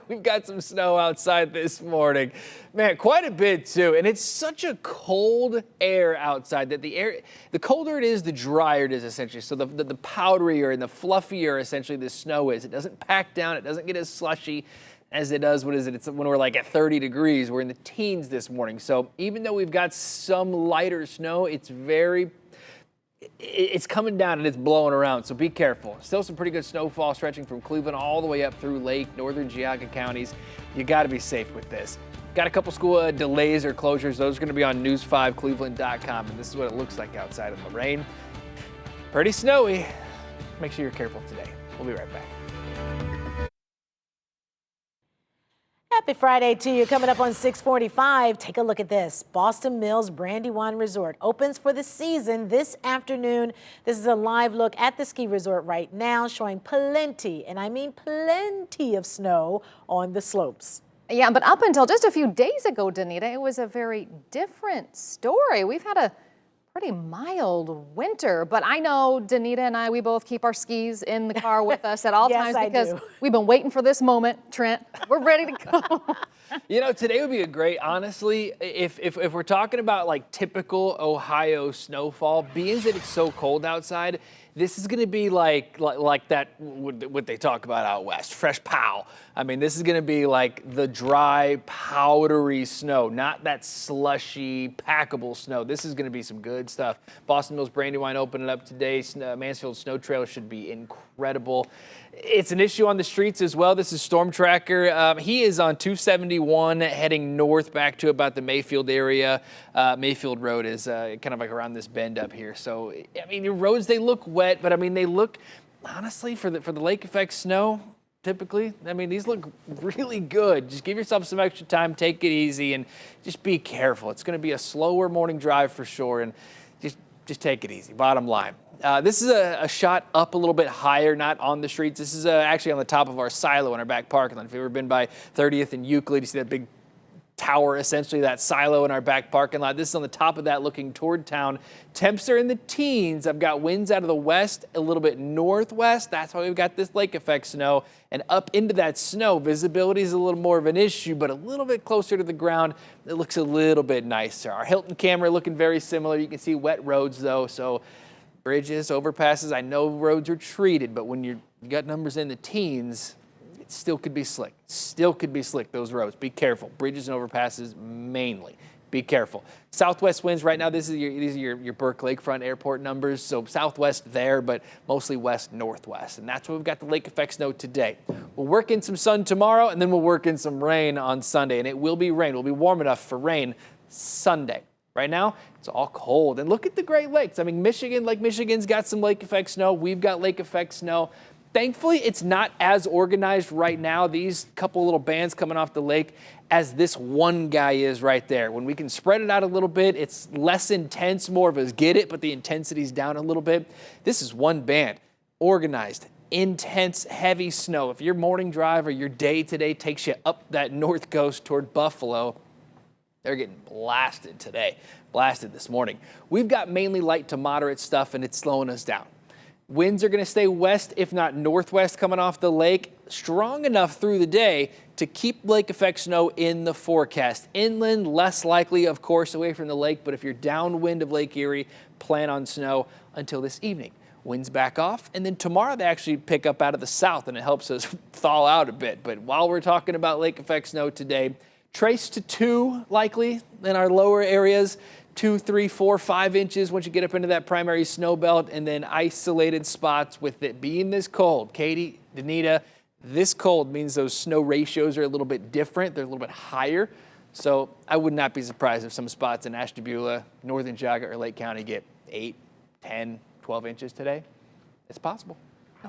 we've got some snow outside this morning. Man, quite a bit too. And it's such a cold air outside that the colder it is, the drier it is essentially. So the powderier and the fluffier essentially the snow is. It doesn't pack down. It doesn't get as slushy as it does, it's when we're like at 30 degrees. We're in the teens this morning. So even though we've got some lighter snow, it's coming down and it's blowing around, so be careful. Still some pretty good snowfall stretching from Cleveland all the way up through Lake, northern Geauga counties. You got to be safe with this. Got a couple school delays or closures. Those are going to be on news5cleveland.com, and this is what it looks like outside in the rain. Pretty snowy. Make sure you're careful today. We'll be right back. Happy Friday to you. Coming up on 645, take a look at this. Boston Mills Brandywine Resort opens for the season this afternoon. This is a live look at the ski resort right now, showing plenty, and I mean plenty of snow on the slopes. Yeah, but up until just a few days ago, Danita, it was a very different story. We've had a pretty mild winter, but I know Danita and we both keep our skis in the car with us at all Yes, times because I do. we've been waiting for this moment, Trent. We're ready to go. You know, today would be a great, honestly, if we're talking about like typical Ohio snowfall, being that it's so cold outside, this is going to be like that, what they talk about out west, fresh pow. I mean, this is going to be like the dry, powdery snow, not that slushy, packable snow. This is going to be some good stuff. Boston Mills Brandywine opening up today. Mansfield Snow Trail should be incredible. It's an issue on the streets as well. This is Storm Tracker. He is on 271 heading north back to about the Mayfield area. Mayfield Road is kind of like around this bend up here. So, I mean, the roads, they look wet, but I mean, they look, honestly, for the lake effect snow, typically, I mean, these look really good. Just give yourself some extra time, take it easy, and just be careful. It's going to be a slower morning drive for sure, and just take it easy, bottom line. This is a shot up a little bit higher, not on the streets. This is actually on the top of our silo in our back parking lot. If you've ever been by 30th and Euclid, you see that big tower, essentially that silo in our back parking lot. This is on the top of that looking toward town. Temps are in the teens. I've got winds out of the west, a little bit northwest. That's why we've got this lake effect snow. And up into that snow, visibility is a little more of an issue, but a little bit closer to the ground, it looks a little bit nicer. Our Hilton camera looking very similar. You can see wet roads though, so bridges, overpasses, I know roads are treated, but when you got numbers in the teens, it still could be slick. Still could be slick, those roads. Be careful. Bridges and overpasses mainly. Be careful. Southwest winds right now, these are your Burke Lakefront Airport numbers. So southwest there, but mostly west northwest. And that's where we've got the lake effect snow today. We'll work in some sun tomorrow, and then we'll work in some rain on Sunday. And it will be rain. It'll be warm enough for rain Sunday. Right now, it's all cold. And look at the Great Lakes. I mean, Lake Michigan's got some lake effect snow. We've got lake effect snow. Thankfully, it's not as organized right now, these couple little bands coming off the lake, as this one guy is right there. When we can spread it out a little bit, it's less intense, more of a get it, but the intensity's down a little bit. This is one band, organized, intense, heavy snow. If your morning drive or your day today takes you up that north coast toward Buffalo, they're getting blasted today, blasted this morning. We've got mainly light to moderate stuff, and it's slowing us down. Winds are going to stay west, if not northwest, coming off the lake, strong enough through the day to keep lake effect snow in the forecast. Inland, less likely, of course, away from the lake, but if you're downwind of Lake Erie, plan on snow until this evening. Winds back off, and then tomorrow they actually pick up out of the south, and it helps us thaw out a bit. But while we're talking about lake effect snow today, trace to 2 likely in our lower areas, 2, 3, 4, 5 inches once you get up into that primary snow belt, and then isolated spots with it being this cold. Katie, Danita, this cold means those snow ratios are a little bit different. They're a little bit higher. So I would not be surprised if some spots in Ashtabula, northern Geauga, or Lake County get 8, 10, 12 inches today. It's possible.